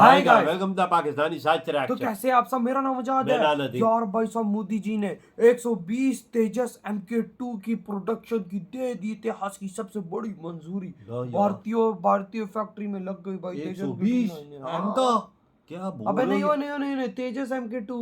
Hi guys, welcome to Pakistani side track. तो कैसे आप सब। मेरा नाम मुजाद है यार। भाई साहब, मोदी जी ने 120 तेजस MK2 की प्रोडक्शन की दे दी इतिहास की सबसे बड़ी मंजूरी। भारतीय फैक्ट्री में लग गई भाई। 120 का क्या बोल अबे रहे हो? नहीं, तेजस MK2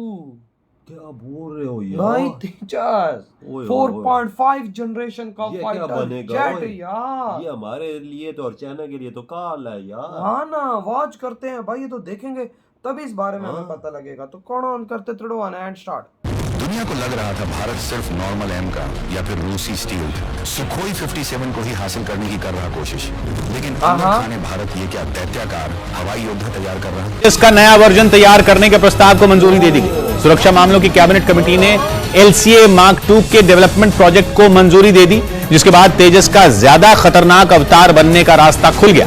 क्या बोल रहे हो यार? भाई। तेजस 4.5 जनरेशन का ये क्या फाइटर बनेगा जेट यार। ये हमारे लिए तो और चाइना के लिए तो काल है यार। हाँ ना, वॉच करते हैं भाई, ये तो देखेंगे तभी इस बारे में हमें पता लगेगा। तो कौन ऑन करते तुड़वाना एंड स्टार्ट। दुनिया को लग रहा था भारत सिर्फ नॉर्मल एम का या फिर रूसी स्टील सुखोई 57 को ही हासिल करने की कर रहा कोशिश, लेकिन आमिर खान ने भारत ये क्या दैत्याकार हवाई योद्धा तैयार कर रहा है। इसका नया वर्जन तैयार करने के प्रस्ताव को मंजूरी दे दी गई। सुरक्षा मामलों की कैबिनेट कमेटी ने LCA Mark II के डेवलपमेंट प्रोजेक्ट को मंजूरी दे दी, जिसके बाद तेजस का ज्यादा खतरनाक अवतार बनने का रास्ता खुल गया।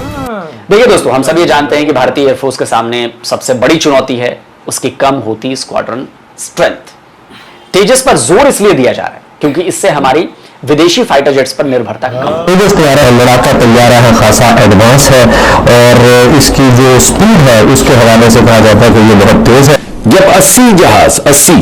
देखिए दोस्तों, हम सब ये जानते हैं कि भारतीय एयरफोर्स के सामने सबसे बड़ी चुनौती है उसकी कम होती स्क्वाड्रन स्ट्रेंथ। तेजस पर जोर इसलिए दिया जा रहा है क्योंकि इससे हमारी विदेशी फाइटर जेट्स पर निर्भरता कम। तेजस तैयारा है, लड़ाका तैयारा है, खासा एडवांस है और इसकी जो स्पीड है उसके हवाले से कहा जाता है कि ये बहुत तेज है। जब 80 जहाज 80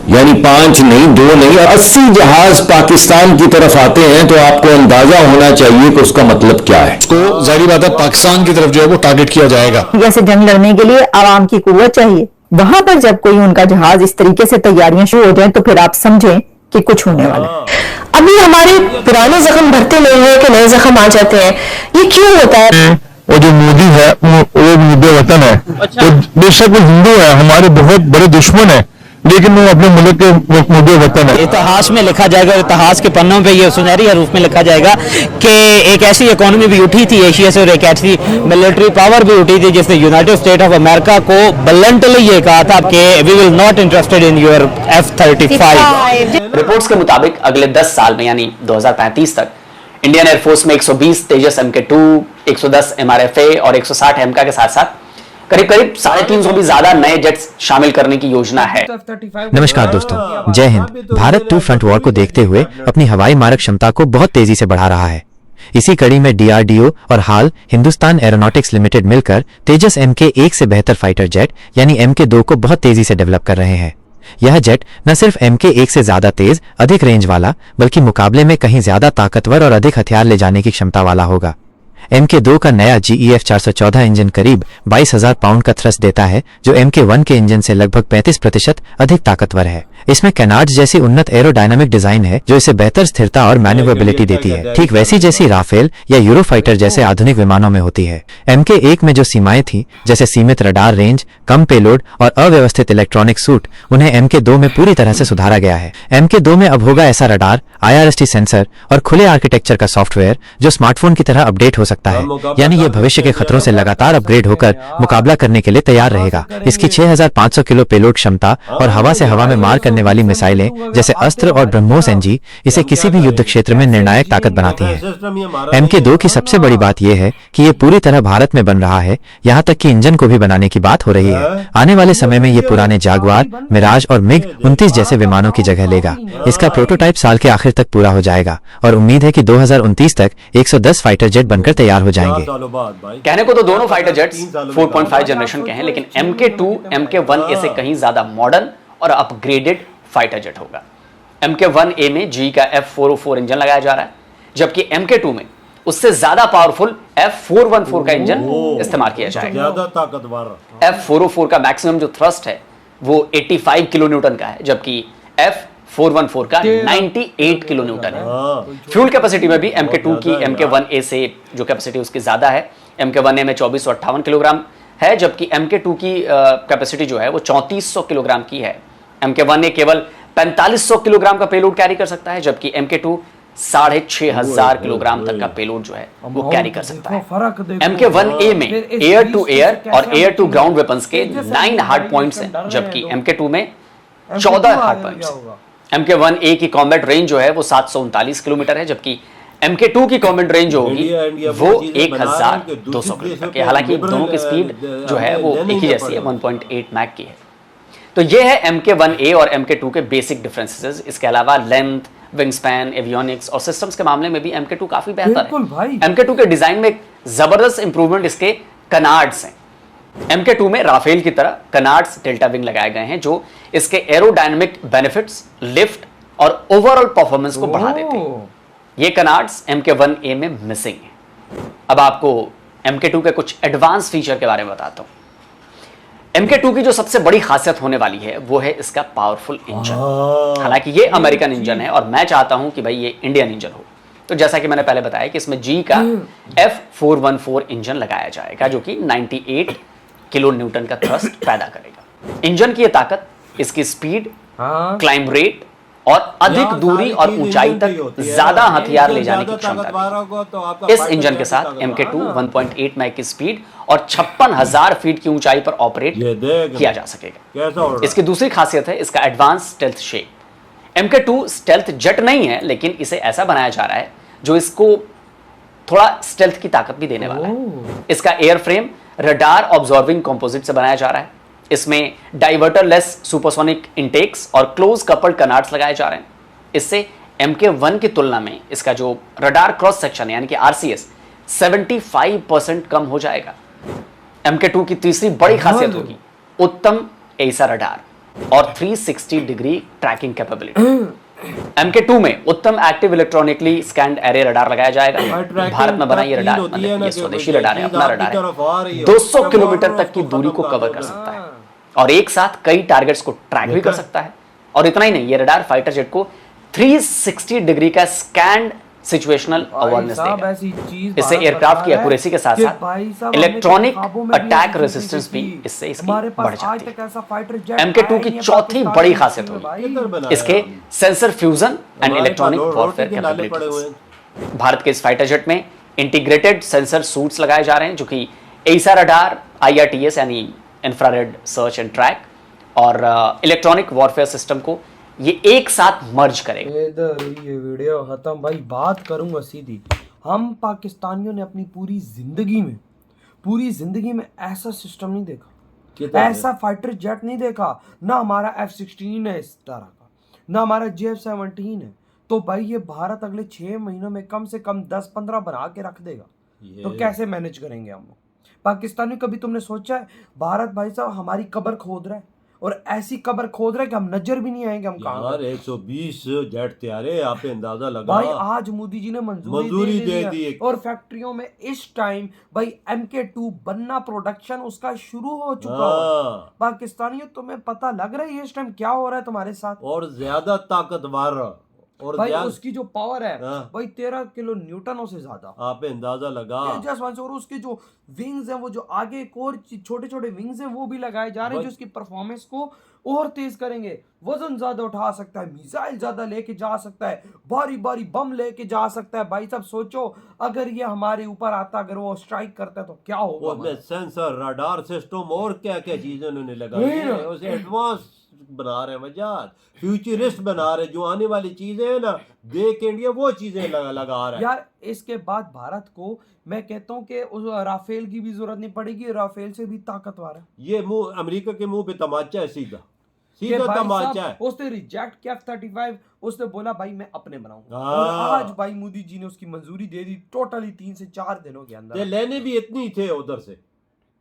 यानी 5 नहीं 2 नहीं 80 जहाज पाकिस्तान की तरफ आते हैं तो आपको अंदाजा होना चाहिए कि उसका मतलब क्या है। इसको जाहिर बात है पाकिस्तान की तरफ जो है वो टारगेट किया जाएगा। जैसे जंग लड़ने के लिए आवाम की कुव्वत चाहिए, वहां पर जब कोई उनका जहाज इस तरीके से तैयारियां शुरू हो जाए तो फिर आप समझें कि कुछ होने वाला है। अभी हमारे पुराने जख्म भरते नहीं है कि नए जख्म आ जाते हैं, ये क्यों होता है? और जो मोदी है वो मुद्दे वतन है। तो बेशक वो हिंदू है, हमारे बहुत बड़े दुश्मन है, लेकिन वो अपने मुल्क के मुद्दे वतन है। इतिहास में लिखा जाएगा, इतिहास के पन्नों पे ये सुनहरी हरूफ में लिखा जाएगा कि एक ऐसी इकोनॉमी भी उठी थी एशिया से और एक ऐसी मिलिट्री पावर भी उठी थी जिसने यूनाइटेड स्टेट ऑफ अमेरिका को ब्लंटली ये कहा था कि we will not interested in your F-35। Reports के मुताबिक अगले 10 साल में यानी 2035 तक इंडियन एयरफोर्स में 120 तेजस MK2, 110 MRFA और 160 MK के साथ साथ करीब 350 भी ज्यादा नए जेट्स शामिल करने की योजना है। नमस्कार दोस्तों, जय हिंद। भारत 2 फ्रंट वॉर को देखते हुए अपनी हवाई मारक क्षमता को बहुत तेजी से बढ़ा रहा है। इसी कड़ी में DRDO और हाल हिंदुस्तान एरोनॉटिक्स लिमिटेड मिलकर तेजस MK1 से बेहतर फाइटर जेट यानी MK2 को बहुत तेजी से डेवलप कर रहे हैं। यह जेट न सिर्फ MK1 से ज्यादा तेज, अधिक रेंज वाला, बल्कि मुकाबले में कहीं ज्यादा ताकतवर और अधिक हथियार ले जाने की क्षमता वाला होगा। MK2 का नया GEF 414 इंजन करीब 22,000 पाउंड का थ्रस्ट देता है, जो MK1 के इंजन से लगभग 35% अधिक ताकतवर है। इसमें कैनार्ड्स जैसी उन्नत एरोडायनामिक डिजाइन है जो इसे बेहतर स्थिरता और मैन्यूवरेबिलिटी देती है, ठीक वैसी जैसी राफेल या यूरोफाइटर जैसे आधुनिक विमानों में होती है। MK1 में जो सीमाएं थी, जैसे सीमित रडार रेंज, कम पेलोड और अव्यवस्थित इलेक्ट्रॉनिक सूट, उन्हें MK2 में पूरी तरह से सुधारा गया है। MK2 में अब होगा ऐसा रडार, IRST सेंसर और खुले आर्किटेक्चर का सॉफ्टवेयर जो स्मार्टफोन की तरह अपडेट हो सकता है, यानी ये भविष्य के खतरों से लगातार अपग्रेड होकर मुकाबला करने के लिए तैयार रहेगा। इसकी 6,500 किलो पेलोड क्षमता और हवा से हवा में मार करने वाली मिसाइलें जैसे अस्त्र और ब्रह्मोस NG इसे किसी भी युद्ध क्षेत्र में निर्णायक ताकत बनाती हैं। MK2 की सबसे बड़ी बात यह है कि ये पूरी तरह भारत में बन रहा है, यहाँ तक कि इंजन को भी बनाने की बात हो रही है। आने वाले समय में ये पुराने जागवार, मिराज और MiG-29 जैसे विमानों की जगह लेगा। इसका प्रोटोटाइप साल के आखिर तक पूरा हो जाएगा और उम्मीद है कि 2029 तक 110 फाइटर जेट बनकर तैयार हो जाएंगे। कहने को तो दोनों फाइटर जेट्स 4.5 जनरेशन के हैं, लेकिन MK2 MK1A से कहीं ज्यादा मॉडर्न और अपग्रेडेड फाइटर जेट होगा। MK1A में GE का F404 इंजन लगाया जा रहा है, जबकि MK2 में उससे ज्यादा पावरफुल F414 का इंजन इस्तेमाल किया जाएगा। ज्यादा ताकतवर F404 का मैक्सिमम जो थ्रस्ट है वो 85 किलो न्यूटन का है, जबकि F414 का 98 किलो न्यूटन है। फ्यूल कैपेसिटी में भी MK2 की MK1A से जो कैपेसिटी उसकी ज्यादा है। MK1A में 2458 किलोग्राम है, जबकि MK2 की कैपेसिटी जो है वो 3400 किलोग्राम की है। MK1A केवल 4500 किलोग्राम का पेलोड कैरी कर सकता है, जबकि MK2 6,500 किलोग्राम तक का पेलोड जो है वो कैरी कर सकता है। MK1A में एयर टू एयर और एयर टू ग्राउंड वेपन्स के 9 हार्ड पॉइंट्स हैं, जबकि MK2 में 14 हार्ड पॉइंट्स। MK1A की कॉम्बैट रेंज जो है वो 739 किलोमीटर है, जबकि MK2 की कॉम्बैट रेंज जो होगी वो 1,200 किलोमीटर की। हालांकि दोनों की स्पीड जो है वो एक ही जैसी है, 1.8 मैक की है। तो ये है MK1A और MK2 के बेसिक डिफरेंसेस। इसके अलावा लेंथ, विंग स्पैन, एवियोनिक्स और सिस्टम्स के मामले में भी MK2 काफी बेहतर है। MK2 के डिजाइन में एक जबरदस्त इंप्रूवमेंट इसके कनार्ड्स हैं। MK2 में राफेल की तरह कनार्ड्स डेल्टा विंग लगाए गए हैं जो इसके एरोडायनेमिक बेनिफिट्स, लिफ्ट और ओवरऑल परफॉर्मेंस को बढ़ा देते हैं। ये कनार्ड्स MK1A में मिसिंग है। अब आपको MK2 के कुछ एडवांस फीचर के बारे में बताता हूं। MK2 की जो सबसे बड़ी खासियत होने वाली है वो है इसका पावरफुल इंजन। हालांकि ये अमेरिकन इंजन है और मैं चाहता हूं कि भाई ये इंडियन इंजन हो। तो जैसा कि मैंने पहले बताया कि इसमें G का F414 इंजन लगाया जाएगा जो कि 98 किलो न्यूटन का थ्रस्ट पैदा करेगा। इंजन की ये ताकत, इसकी स्पीड, क्लाइंब रेट और अधिक दूरी और ऊंचाई तक ज्यादा हथियार ले जाने की क्षमता। इस इंजन के साथ MK2 1.8 मैक की स्पीड और 56,000 फीट की ऊंचाई पर ऑपरेट किया जा सकेगा। इसकी दूसरी खासियत है इसका advance stealth shape. MK2 stealth jet नहीं है, लेकिन इसे ऐसा बनाया जा रहा है जो इसको थोड़ा स्टेल्थ की ताकत भी देने वाला है। इसका air frame radar absorbing composite से बनाया जा रहा है। इसमें डाइवर्टरलेस सुपरसोनिक इंटेक्स और क्लोज कपल्ड कनार्ड्स लगाए जा रहे हैं। इससे MK1 की तुलना में इसका जो रडार क्रॉस सेक्शन यानी कि RCS 75% कम हो जाएगा। MK2 की तीसरी बड़ी खासियत होगी उत्तम एसा रडार और 360 डिग्री ट्रैकिंग कैपेबिलिटी। MK2 में उत्तम active electronically scanned array radar लगाया जाएगा। भारत में बना ये रडार, मतलब ये स्वदेशी रडार है, अपना रडार है, 200 किलोमीटर तक की दूरी को कवर कर सकता है और एक साथ कई टारगेट्स को ट्रैक भी कर सकता है। और इतना ही नहीं, ये रडार फाइटर जेट को 360 डिग्री का स्कैन्ड सिचुएशनल अवेयरनेस देगा। इससे एयरक्राफ्ट की एक्यूरेसी के साथ साथ इलेक्ट्रॉनिक अटैक रेजिस्टेंस भी इससे इसकी बढ़ जाती है। MK2 की चौथी बड़ी खासियत होगी इसके sensor fusion and electronic warfare capabilities. Bharat के इस फाइटर जेट में इंटीग्रेटेड सेंसर सूट्स लगाए जा रहे हैं जो कि एसा रडार, IRTS यानी इंफ्रारेड सर्च एंड ट्रैक और इलेक्ट्रॉनिक वॉरफेयर सिस्टम को ये एक साथ मर्ज करेगा। इधर ये वीडियो खत्म भाई। बात करूंगा सीधी, हम पाकिस्तानियों ने अपनी पूरी जिंदगी में ऐसा सिस्टम नहीं देखा, ऐसा फाइटर जेट नहीं देखा। ना हमारा F-16 है इस तरह का, ना हमारा JF-17 है। तो भाई ये भारत अगले 6 महीनों में कम से कम 10-15 बना के रख देगा। तो कैसे मैनेज करेंगे हम लोग? पाकिस्तानी, कभी तुमने सोचा है भारत भाई साहब हमारी कब्र खोद रहा है और ऐसी कब्र खोद रहा है कि हम नजर भी नहीं आएंगे हम कहां। यार 120 जेट तैयार है, आप अंदाजा लगा भाई। आज मोदी जी ने मंजूरी दे दी और फैक्ट्रियों में इस टाइम भाई MK2 बनना, प्रोडक्शन उसका शुरू हो चुका है। पाकिस्तानियों, तुम्हें पता लग रहा है इस टाइम क्या हो रहा है तुम्हारे साथ? और ज्यादा ताकतवर और भाई उसकी जो पावर है भाई 13 किलो न्यूटनों से ज्यादा, आप अंदाजा लगा। और उसके जो विंग्स हैं, वो जो आगे एक और छोटे छोटे विंग्स हैं वो भी लगाए जा रहे हैं जो उसकी परफॉर्मेंस को और तेज करेंगे। वजन ज्यादा उठा सकता है, मिसाइल ज्यादा लेके जा सकता है, भारी भारी बम लेके जा सकता है। भाई साहब सोचो अगर ये हमारे ऊपर आता, अगर वो स्ट्राइक करता है तो क्या होगा? सेंसर, रडार सिस्टम और क्या क्या चीजें उन्होंने लगाई है, उसे एडवांस बना रहे हैं, मजाज फ्यूचरिस्ट बना रहे हैं। जो आने वाली चीजें है ना, देख इंडिया वो चीजें लगा रहा है यार। इसके बाद भारत को मैं कहता हूँ कि उस राफेल की भी जरूरत नहीं पड़ेगी, राफेल से भी ताकतवर है ये। मुंह अमेरिका के मुंह पे तमाचा है, सीधा तमाचा है। उसने रिजेक्ट किया F-35, उसने बोला भाई मैं अपने बनाऊंगा और आज भाई मोदी जी ने उसकी मंजूरी दे दी टोटली 3 से 4 दिनों के अंदर। लेने भी इतनी थे उधर से,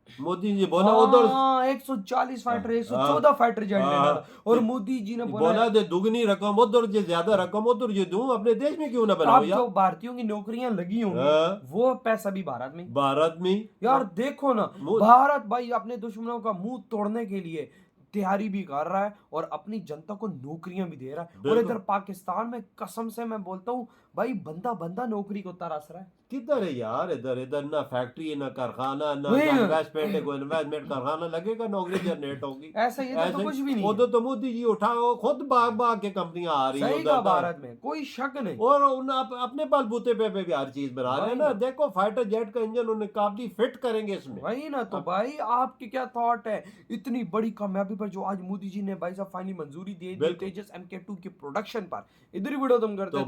मोदी जी बोला उधर 140 फाइटर 114 फाइटर जेट लेना और मोदी जी ने बोला दे दुगनी रकम उधर, जो ज्यादा रकम उधर जो दूं, अपने देश में क्यों ना बनाओ यार। जो भारतीयों की नौकरियां लगी होंगी वो पैसा भी भारत में यार। देखो ना, भारत भाई अपने दुश्मनों का मुंह तोड़ने के लिए तैयारी भी कर रहा है और अपनी जनता को नौकरियां भी दे रहा है। और इधर पाकिस्तान में कसम से मैं बोलता हूँ भाई बंदा नौकरी को तरस रहा है। किधर है यार? इधर ना फैक्ट्री, ना कारखाना, ना इन्वेस्टमेंट है। कोई इन्वेस्टमेंट कारखाना लगेगा, नौकरी जनरेट होगी। ऐसा ये तो कुछ भी नहीं। उधर तो मोदी जी उठाओ, खुद भाग के कंपनियां आ रही है उधर भारत में, कोई शक नहीं। और अपने बलबूते पे भी हर चीज बना रहे हैं ना। देखो फाइटर जेट का इंजन उन्हें काफी फिट करेंगे इसमें। वही ना। तो भाई आपकी क्या थॉट है इतनी बड़ी कामयाबी पर जो आज मोदी जी ने भाई साहब फाइनली मंजूरी दे दी तेजस MK2 के प्रोडक्शन पर? इधर ही वीडियो तुम करते हैं।